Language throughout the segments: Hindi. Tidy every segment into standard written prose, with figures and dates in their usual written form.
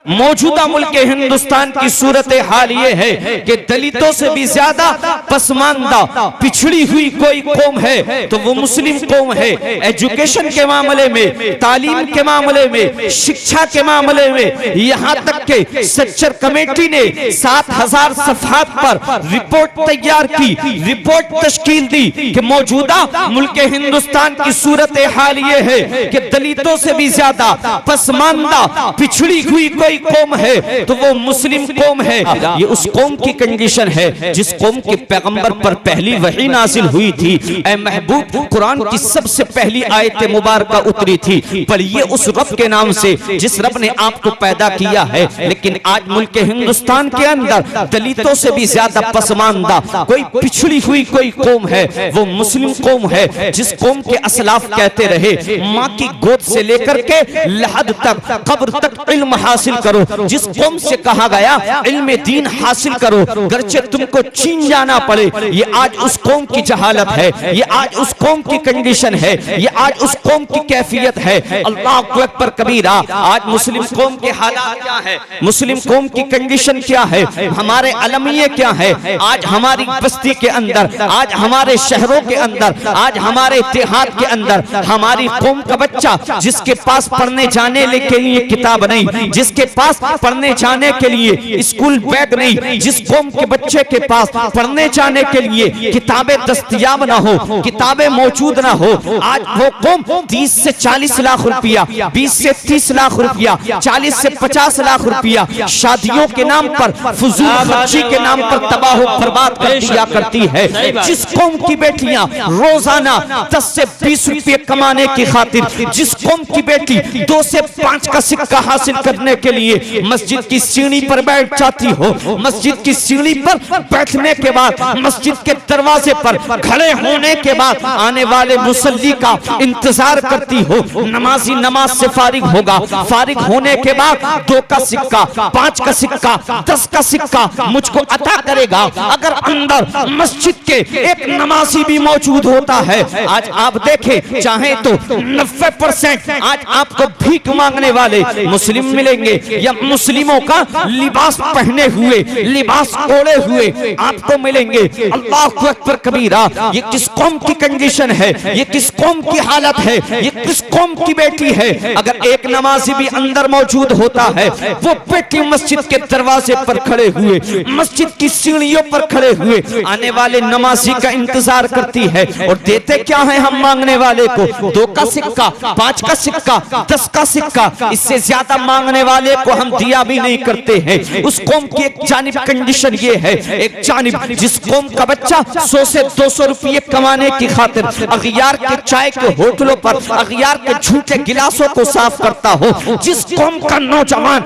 मौजूदा मुल्क हिंदुस्तान की सूरत हाल ये है कि दलितों से भी ज्यादा पसमानदा पिछड़ी हुई कोई कौम है तो वो मुस्लिम कौम है। एजुकेशन के मामले में, तालीम के मामले में, शिक्षा के मामले में, यहाँ तक के सच्चर कमेटी ने 7000 सफ़हात पर रिपोर्ट तैयार की, रिपोर्ट तश्कील दी कि मौजूदा मुल्क हिंदुस्तान की सूरत हाल ये है कि दलितों से भी ज्यादा पसमानदा पिछड़ी हुई कोई कौम है तो वो मुस्लिम कौम है। ये उस कौम की कंडीशन है जिस कौम के पैगंबर पर पहली वही नाजिल हुई थी। ऐ महबूब, कुरान की सबसे पहली आयत मुबारका उतरी थी, पढ़िए उस रब के नाम से जिस रब ने आपको पैदा किया है। लेकिन आज मुल्क हिंदुस्तान के अंदर दलितों से भी ज्यादा पसमानदा कोई पिछड़ी हुई कोई कौम है, वो मुस्लिम कौम है। जिस कौम के असलाफ कहते रहे माँ की गोद से लेकर के लहद तक, कब्र तक इल्म हासिल करो, जिस कौम से कहा गया इल्म दीन हासिल करो गर्चे तुमको चीन जाना पड़े, ये आज उस कौम की जहालत है, ये आज उस कौम की कंडीशन है, ये आज उस कौम की कैफियत है। अल्लाह अकबर कबीरा। आज मुस्लिम कौम के हालात क्या है, मुस्लिम कौम की कंडीशन क्या है, हमारे अलमिये क्या है। आज हमारी बस्ती के अंदर, आज हमारे शहरों के अंदर, आज हमारे देहात के अंदर हमारी कौम का बच्चा जिसके पास पढ़ने जाने के लिए किताब नहीं, जिसके पास पढ़ने जाने के लिए स्कूल बैग नहीं, जिस कौम के बच्चे के पास पढ़ने जाने के लिए किताबें दस्तयाब ना हो, किताबें मौजूद ना हो, आज वो कौम 30 से 40 लाख रुपया, 20 से 30 लाख रुपया, 40 से 50 लाख रुपया शादियों के नाम पर, फजूल खर्ची के नाम पर तबाह बर्बाद कर दिया करती है। जिस कौम की बेटियां रोजाना 10 से 20 रुपये कमाने की खातिर, जिस कौम की बेटी 2 से 5 का सिक्का हासिल करने के लिए मस्जिद की सीढ़ी पर बैठ जाती हो, मस्जिद की सीढ़ी पर बैठने के बाद, मस्जिद के दरवाजे पर खड़े होने के बाद आने वाले मुसल्ली का इंतजार करती हो। नमाजी नमाज से फारिग होगा, फारिग होने के बाद 2 का सिक्का, 5 का सिक्का, 10 का सिक्का मुझको अता करेगा। अगर अंदर मस्जिद के एक नमाजी भी मौजूद होता है, आज आप देखें चाहे तो 90% आज आपको भीख मांगने वाले मुस्लिम मिलेंगे या मुस्लिमों का लिबास पहने हुए, लिबास ओढ़े हुए आपको मिलेंगे। अल्लाह अकबर कबीरा। ये किस कौम की कंडीशन है, ये किस कौम की हालत है, ये किस कौम की बेटी है। अगर एक नमाजी भी अंदर मौजूद होता है, वो बेटी मस्जिद के दरवाजे पर खड़े हुए, मस्जिद की सीढ़ियों पर खड़े हुए आने वाले नमाजी का इंतजार करती है। और देते क्या है हम मांगने वाले को? 2 का सिक्का, 5 का सिक्का, 10 का सिक्का, इससे ज्यादा मांगने वाले को हम दिया भी नहीं करते हैं। उस कौम की एक जानिब कंडीशन ये है, एक जानिब जिस कौम का बच्चा 100 से 200 रुपये कमाने की खातिर अगियार के चाय के होटलों पर अगियार के झूठे गिलासों को साफ करता हो, जिस कौम का नौजवान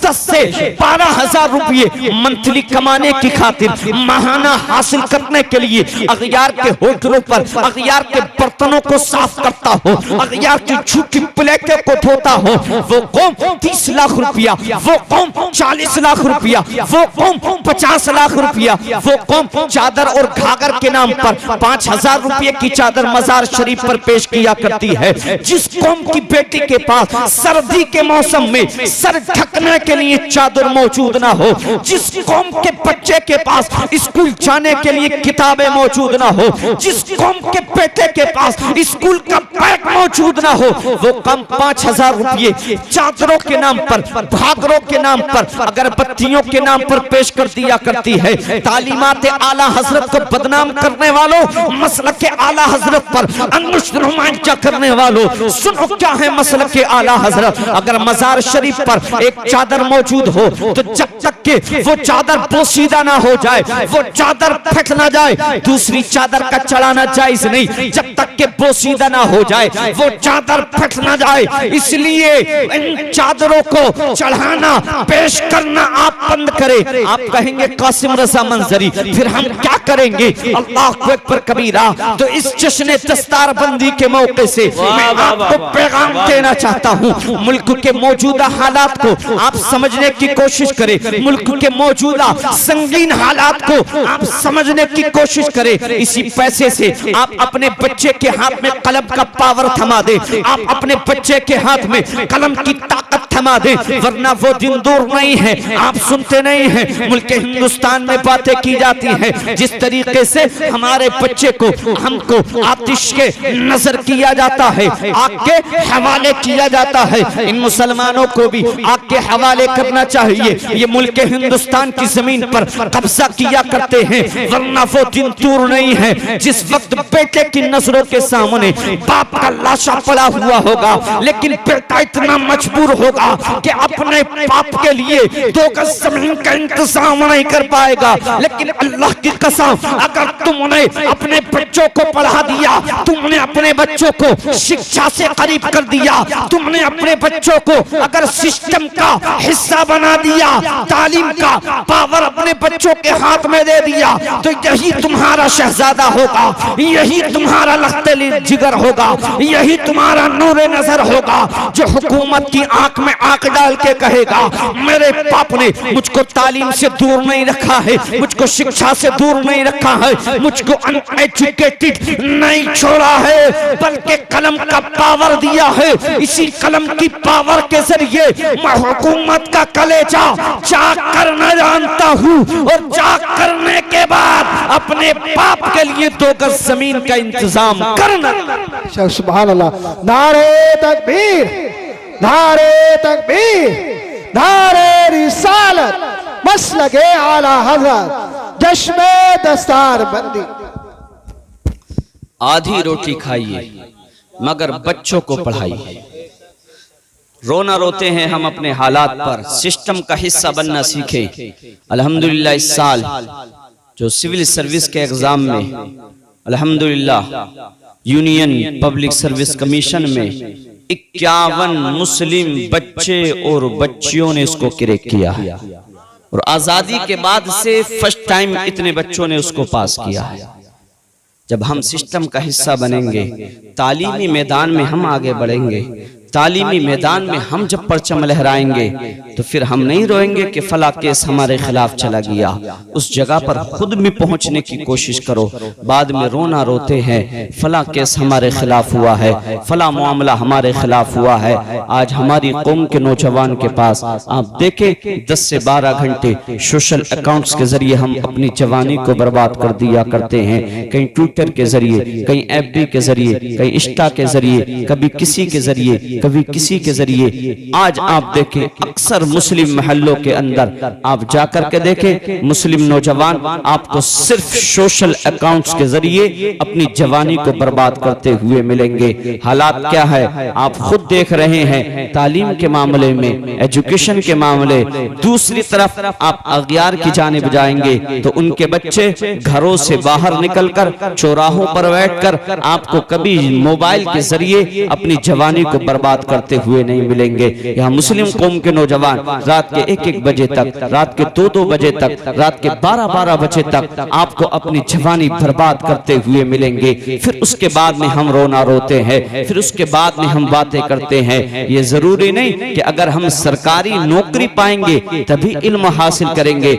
10 से 12,000 रुपये मंथली कमाने की खातिर महाना हासिल करने के लिए अगियार के होटलों पर अगियार के बर्तनों को साफ करता हो, अगियार की झूठी प्लेटों को धोता हो, वो कौम 30 लाख रुपया, वो कौम 40 लाख रुपया, वो कौम 50 लाख रुपया, वो कौम चादर और घाघर के नाम पर 5,000 रुपये की चादर मजार शरीफ पर पेश किया करती है। जिस कौम की बेटी के पास सर्दी के मौसम में सर ढकने के लिए चादर मौजूद ना हो, जिस कौम के बच्चे के पास स्कूल जाने के लिए किताबें मौजूद ना हो, जिस कौम के बेटे के पास स्कूल का बैग मौजूद ना हो, वो कम 5,000 रुपये चादरों के नाम पर, भागरों के नाम पर, अगरबत्तियों के नाम पर पेश कर दिया करती है। तालीमात आला हजरत को बदनाम करने वालों, मसलक के आला हजरत पर अनुष्ठान करने वालों, सुनो क्या है मसलक के आला हजरत। अगर मजार शरीफ पर एक चादर मौजूद हो तो जब तक के वो चादर पोशीदा ना हो जाए, वो चादर फट ना जाए, दूसरी चादर का चढ़ाना जायज नहीं। जब तक के पोशीदा ना हो जाए, वो चादर फट ना जाए, इसलिए इन चादरों को चढ़ाना, पेश करना आप बंद करें। आप कहेंगे कासिम रजा मंजरी, फिर हम क्या करेंगे? अल्लाह अकबर कबीरा। तो इस जश्न दस्तार बंदी के मौके से मैं आपको पैगाम देना चाहता हूँ, मुल्क के मौजूदा हालात को आप समझने की कोशिश करें, मुल्क के मौजूदा संगीन हालात को आप समझने की कोशिश करें। इसी पैसे से आप अपने बच्चे के हाथ में कलम का पावर थमा दें, आप अपने बच्चे के हाथ में कलम की ताकत थमा दें, वरना वो दिन दूर नहीं है। आप सुनते नहीं हैं, मुल्क हिंदुस्तान में बातें की जाती हैं जिस तरीके से हमारे बच्चे को, हमको आतिश के नजर किया जाता है, आग के हवाले किया जाता है। इन मुसलमानों को भी आग के हवाले करना चाहिए। ये मुल्क हिंदुस्तान की जमीन पर कब्जा किया करते हैं, वरना वो दिन दूर नहीं है जिस वक्त बेटे की नजरों के सामने बाप का लाशा पड़ा हुआ होगा, लेकिन बेटा इतना मजबूर होगा कि अपने बाप के लिए 2 गज जमीन का इंतजाम नहीं कर पाएगा। लेकिन अल्लाह की कसम, अगर तुमने अपने बच्चों को पढ़ा दिया, तुमने अपने बच्चों को शिक्षा से करीब कर दिया, तुमने अपने बच्चों को अगर सिस्टम का हिस्सा बना दिया, तालीम का पावर अपने बच्चों के हाथ में दे दिया, तो यही तुम्हारा शहजादा होगा, यही तुम्हारा लखते जिगर होगा, यही तुम्हारा नूरे नजर होगा, जो हुकूमत की आंख में आंख डाल के कहेगा मेरे बाप ने मुझको तालीम से दूर नहीं रखा है, मुझको शिक्षा से दूर नहीं रखा है, मुझको अनएजुकेटेड नहीं छोड़ा है, बल्कि कलम का पावर दिया है। इसी कलम की पावर के जरिए मैं हुकूमत का कलेजा चाक करना जानता हूँ, और चाक करने के बाद अपने बाप के लिए 2 गज जमीन का इंतजाम करना। सुभान अल्लाह। नारे तकबीर, नारे तकबीर, नारे रिसालत, मसलके आला हज़रत, जश्न दस्तार बंदी। आधी रोटी खाइए मगर बच्चों को पढ़ाइए। रोना रोते हैं हम अपने हालात पर, सिस्टम का हिस्सा बनना सीखें। अल्हम्दुलिल्लाह इस साल जो सिविल सर्विस के एग्जाम में अल्हम्दुलिल्लाह यूनियन पब्लिक सर्विस कमीशन में 51 मुस्लिम बच्चे और बच्चियों ने इसको क्रैक किया है, और आजादी के बाद से फर्स्ट टाइम इतने बच्चों ने उसको पास किया है। जब हम सिस्टम का हिस्सा बनेंगे, तालीमी मैदान में हम आगे बढ़ेंगे, तालीमी मैदान में हम जब परचम लहराएंगे, तो फिर हम नहीं रोएंगे कि फला केस हमारे खिलाफ चला गया। उस जगह पर खुद भी पहुंचने की कोशिश करो। बाद में रोना रोते हैं फला केस हमारे खिलाफ हुआ है, फला मामला हमारे खिलाफ हुआ है। आज हमारी कौम के नौजवान के पास आप देखें 10 से 12 घंटे सोशल अकाउंट्स के जरिए हम अपनी जवानी को बर्बाद कर दिया करते हैं। कहीं ट्विटर के जरिए, कहीं FB के जरिए, कहीं इंस्टा के जरिए, कभी किसी के जरिए, कभी किसी के जरिए। आज आप देखें अक्सर मुस्लिम महल्लों के अंदर आप जाकर के देखें, मुस्लिम नौजवान आपको सिर्फ सोशल अकाउंट्स के जरिए अपनी जवानी को बर्बाद करते हुए मिलेंगे। हालात क्या है आप खुद देख रहे हैं, तालीम के मामले में, एजुकेशन के मामले। दूसरी तरफ आप अगियार की जानिब जाएंगे तो उनके बच्चे घरों से बाहर निकलकर चौराहों पर बैठकर आपको कभी मोबाइल के जरिए अपनी जवानी को बर्बाद करते हुए नहीं मिलेंगे। यहाँ मुस्लिम कौम के नौजवान रात के 1-1 बजे तक, रात के 2-2 बजे तक, रात के 12-12 बजे तक आपको अपनी जवानी बर्बाद करते हुए मिलेंगे। फिर उसके बाद में हम रोना रोते हैं, फिर उसके बाद में हम बातें करते हैं। ये जरूरी नहीं कि अगर हम सरकारी नौकरी पाएंगे तभी इल्म हासिल करेंगे।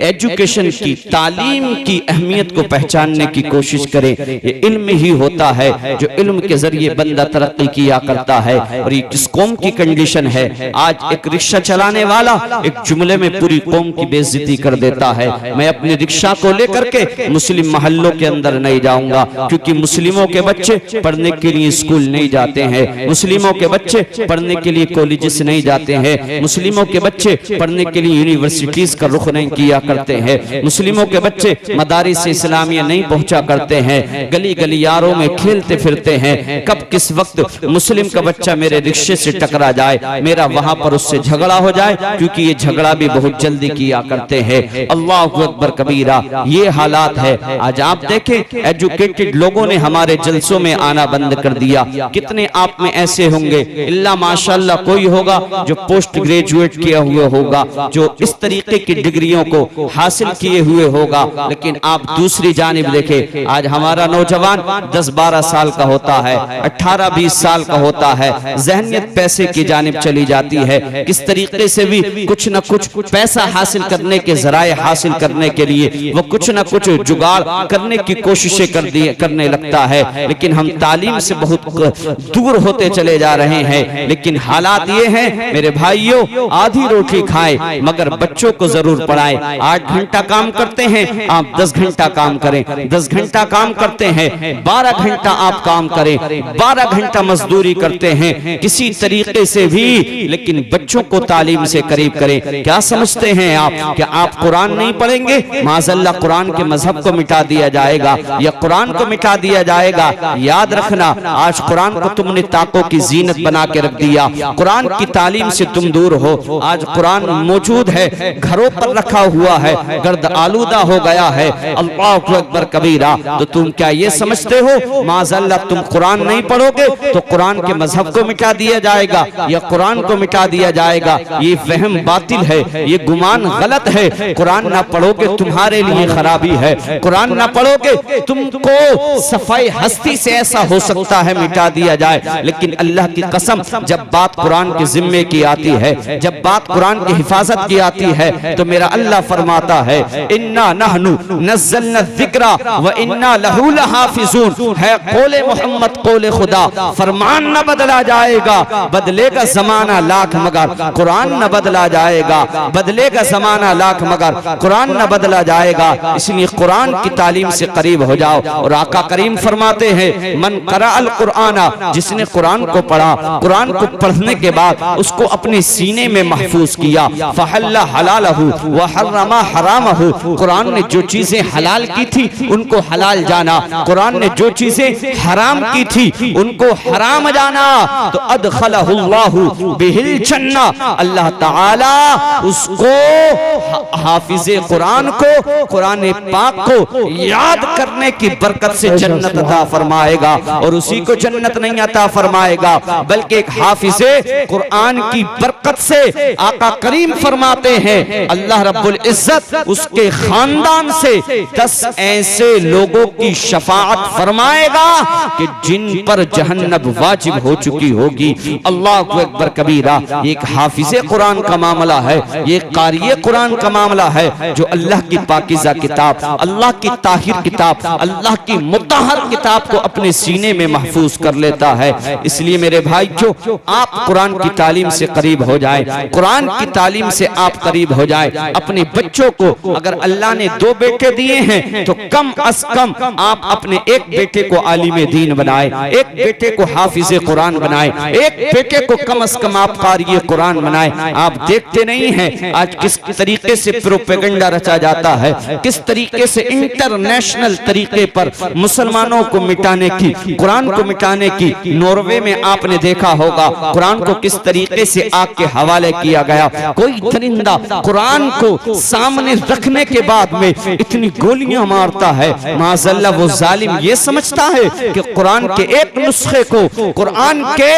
एजुकेशन की, तालीम की अहमियत को पहचानने की कोशिश करें। ये इल्म ही होता है जो इल्म के जरिए बंदा तरक्की किया करता है। और ये किस कौम की कंडीशन है, आज एक रिक्शा चलाने वाला एक जुमले में पूरी कौम की बेइज्जती कर देता है। मैं अपनी रिक्शा को लेकर के मुस्लिम मोहल्लों के अंदर नहीं जाऊंगा, क्योंकि मुस्लिमों के बच्चे पढ़ने के लिए स्कूल नहीं जाते हैं, मुस्लिमों के बच्चे पढ़ने के लिए कॉलेजेस नहीं जाते हैं, मुस्लिमों के बच्चे पढ़ने के लिए यूनिवर्सिटीज का रुख नहीं किया करते हैं, मुस्लिमों के बच्चे मदारिस इस्लामिया नहीं पहुंचा करते हैं, गली गलियारों में खेलते फिरते हैं। कब किस वक्त मुस्लिम का बच्चा मेरे रिक्शे से टकरा जाए, मेरा वहां पर उससे झगड़ा हो जाए, क्योंकि ये झगड़ा भी बहुत जल्दी किया करते हैं। अल्लाह अकबर कबीरा, ये हालात है। आज आप देखें एजुकेटेड लोगों ने हमारे जलसों में आना बंद कर दिया। कितने आप में ऐसे होंगे, इल्ला माशाल्लाह कोई होगा जो पोस्ट ग्रेजुएट किया हुआ होगा, जो इस तरीके की डिग्रियों को हासिल किए हुए होगा। लेकिन आप दूसरी जानिब देखें, आज हमारा नौजवान 10-12 साल का होता है, 18-20 साल का होता है, जहनियत पैसे की जानिब चली जाती है। किस तरीके से भी कुछ न कुछ पैसा हासिल करने के जराए हासिल करने के लिए वो कुछ न कुछ जुगाड़ करने की कोशिशें करने लगता है। लेकिन हम तालीम से बहुत दूर होते चले जा रहे हैं। लेकिन हालात ये हैं मेरे भाइयों, आधी रोटी खाएं मगर बच्चों को जरूर पढ़ाएं। 8 घंटा काम करते हैं आप 10 घंटा काम करें, 10 घंटा काम करते हैं 12 घंटा आप काम करें, 12 घंटा मजदूरी करते हैं किसी तरीके से भी, लेकिन बच्चों को तालीम से करीब करें। क्या समझते हैं आप कि आप कुरान नहीं पढ़ेंगे माज़अल्लाह कुरान के मजहब को मिटा दिया जाएगा या कुरान को मिटा दिया जाएगा? याद रखना, आज कुरान को तुमने ताकों की जीनत बना के रख दिया, कुरान की तालीम से तुम दूर हो। आज कुरान मौजूद है, घरों पर रखा हुआ है, गर्द आलूदा हो गया है। अल्लाहु अकबर कबीरा। तो तुम क्या ये समझते हो माज़अल्लाह तुम कुरान नहीं पढ़ोगे तो कुरान के मजहब को मिटा दिया जाएगा या कुरान को मिटा दिया जाएगा? ये वहम बातिल है, ये गुमान गलत है। कुरान ना पढ़ोगे तुम्हारे लिए खराबी है, कुरान ना पढ़ोगे तुमको सफाई हस्ती से ऐसा हो सकता है मिटा दिया जाए। लेकिन अल्लाह की कसम, जब बात कुरान के जिम्मे की आती है, जब बात कुरान की हिफाजत की आती है, तो मेरा अल्लाह फरमाता है इन्ना नहनु नज़्ज़लना ज़िक्रा व इन्ना लहू लहाफ़िज़ून। है कौले मोहम्मद कौले खुदा, फरमान न बदला जाएगा, बदलेगा जमाना लाख मगर कुरान न बदला जाएगा, बदलेगा जमाना लाख मगर कुरान न बदला जाएगा। इसलिए कुरान की तालीम से करीब हो जाओ। और आका करीम फरमाते हैं मन क़रा अल कुराना, जिसने कुरान को पढ़ा, कुरान को पढ़ने के बाद उसको अपने सीने में महफूज किया, फहल्ला हलालहु व हर्रमा हरामहु। कुरान ने जो चीजें हलाल की थी उनको हलाल जाना, कुरान ने जो चीजें हराम की थी उनको हराम जाना, तो अदखलहुल्लाहु बिहिल जन्ना। अल्लाह ताला उसको हाफिज़े कुरान को, कुरान पाक को याद करने की बरकत से जन्नत अता फरमाएगा। और उसी को जन्नत नहीं अता फरमाएगा बल्कि एक हाफिज़े कुरान की बरकत से आका करीम फरमाते हैं अल्लाह रब्बुल इज्जत उसके खानदान से 10 ऐसे लोगों की शफाअत फरमाएगा कि जिन पर जहन्नम वाजिब हो चुकी होगी। अल्लाह अकबर कबीरा। एक हाफिज़े कुरान का मामला है, ये कारिए कुरान का मामला है जो अल्लाह की पाकीज़ा किताब, अल्लाह की ताहिर किताब, अल्लाह की मुतहर किताब को अपने सीने में महफूज कर लेता है। इसलिए मेरे भाइयों, आप कुरान की तालीम से करीब हो जाए, कुरान की तालीम से आप करीब हो जाए। अपने बच्चों को अगर अल्लाह ने 2 बेटे दिए हैं तो कम अज कम आप अपने एक बेटे को आलिम दीन बनाए, एक बेटे को हाफिज़े कुरान बनाए, एक बेटे को कम अज कम आप कारिए कुरान बनाए। आप देखते नहीं हैं आज किस तरीके से प्रोपेगेंडा रचा जाता है, किस तरीके से इंटरनेशनल तरीके पर मुसलमानों को मिटाने की, कुरान को मिटाने की। नॉर्वे में आपने देखा होगा कुरान को किस तरीके से आग के हवाले किया गया। कोई दरिंदा कुरान को सामने रखने के बाद में इतनी गोलियां मारता है, माज़अल्लाह वो जालिम ये समझता है कि कुरान के एक नुस्खे को, कुरान के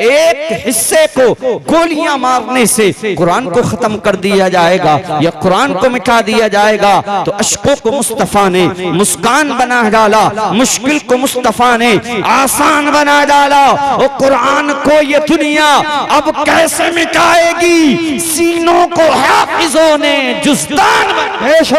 एक हिस्से को गोलियां मारने से कुरान को खत्म कर दिया जाएगा या कुरान को मिटा दिया जाएगा। तो अशकों को मुस्तफा ने मुस्कान बना डाला, मुश्किल को मुस्तफा ने आसान बना डाला। और कुरान को ये दुनिया अब कैसे मिटाएगी? सीनों को हाफिजों ने जुस्तान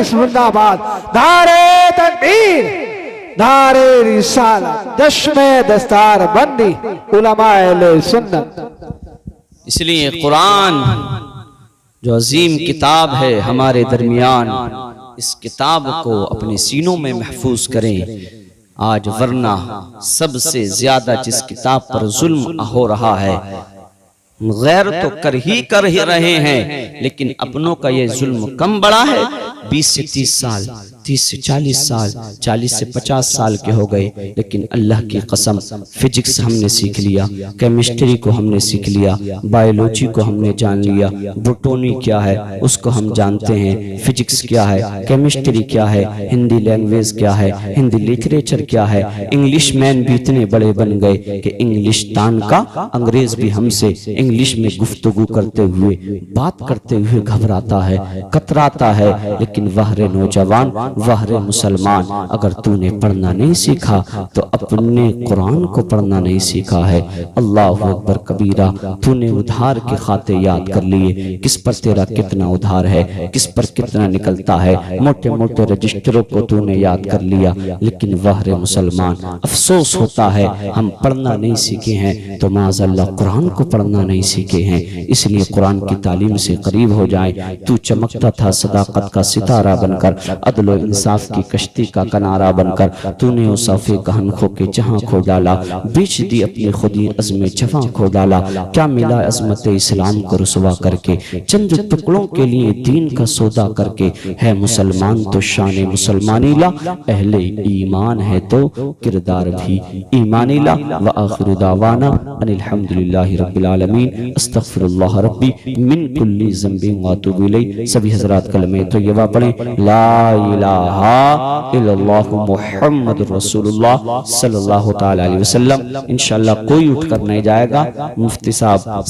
जिंदाबाद, नारे तकबीर, नारे रिसालत, जश्मे दस्तार बंदी, उलमाए अहले सुन्नत। इसलिए कुरान जो अजीम किताब है हमारे दरमियान, इस किताब को अपने सीनों में महफूज करें आज, वरना सबसे ज्यादा जिस किताब पर जुल्म हो रहा है, गैर तो कर ही रहे हैं, लेकिन अपनों का ये जुल्म कम बड़ा है। 20 से 30 साल, 30 से 40 साल, 40 से 50 साल के हो गए, लेकिन अल्लाह की कसम फिजिक्स हमने सीख लिया, केमिस्ट्री को हमने सीख लिया, बायोलॉजी को हमने जान लिया, बोटनी क्या है उसको हम जानते हैं, फिजिक्स क्या है, केमिस्ट्री क्या है, हिंदी लैंग्वेज क्या है, हिंदी लिटरेचर क्या है। इंग्लिश मैन भी इतने बड़े बन गए कि इंग्लिशतान का अंग्रेज भी हमसे इंग्लिश में गुफ्तगू करते हुए, बात करते हुए घबराता है, कतराता है। लेकिन वह नौजवान वहरे मुसलमान, अगर तूने पढ़ना नहीं सीखा तो अपने कुरान को पढ़ना नहीं सीखा है। अल्लाह अकबर कबीरा, तूने उधार के खाते याद कर लिए, किस पर तेरा कितना उधार है, किस पर कितना निकलता है, मोटे मोटे रजिस्टरों को तूने याद कर लिया। लेकिन वहरे मुसलमान, अफसोस होता है हम पढ़ना नहीं सीखे हैं तो माज़अल्लाह कुरान को पढ़ना नहीं सीखे हैं। इसलिए कुरान की तालीम से करीब हो जाए। तू चमकता था सदाकत का सितारा बनकर, अदल व इंसाफ की कश्ती का किनारा बनकर, तूने उस सफ़े कहन खो के जहां खो डाला, बेच दी अपनी खुदी अज़्म जवां खो डाला। क्या मिला अज़मत इस्लाम को रुसवा करके, चंद टुकड़ों के लिए दीन का सौदा करके। है मुसलमान तो शान मुसलमानी ला, अहले ईमान है तो किरदार भी ईमानी ला। व आखिरु दावाना अनिल हम्दुलिल्लाहि रब्बिल आलमीन, अस्तगफिरुल्लाह रब्बी मिन कुल्ली ज़ंबिन व अतूबु इलैह। सभी हज़रात कलमे तय्यबा पढ़ें, ला इलाहा इल्लल्लाहु मुहम्मदुर रसूलुल्लाह सल्लल्लाहु तआला अलैहि वसल्लम। इंशाअल्लाह कोई उठकर नहीं जाएगा, मुफ्ती साहब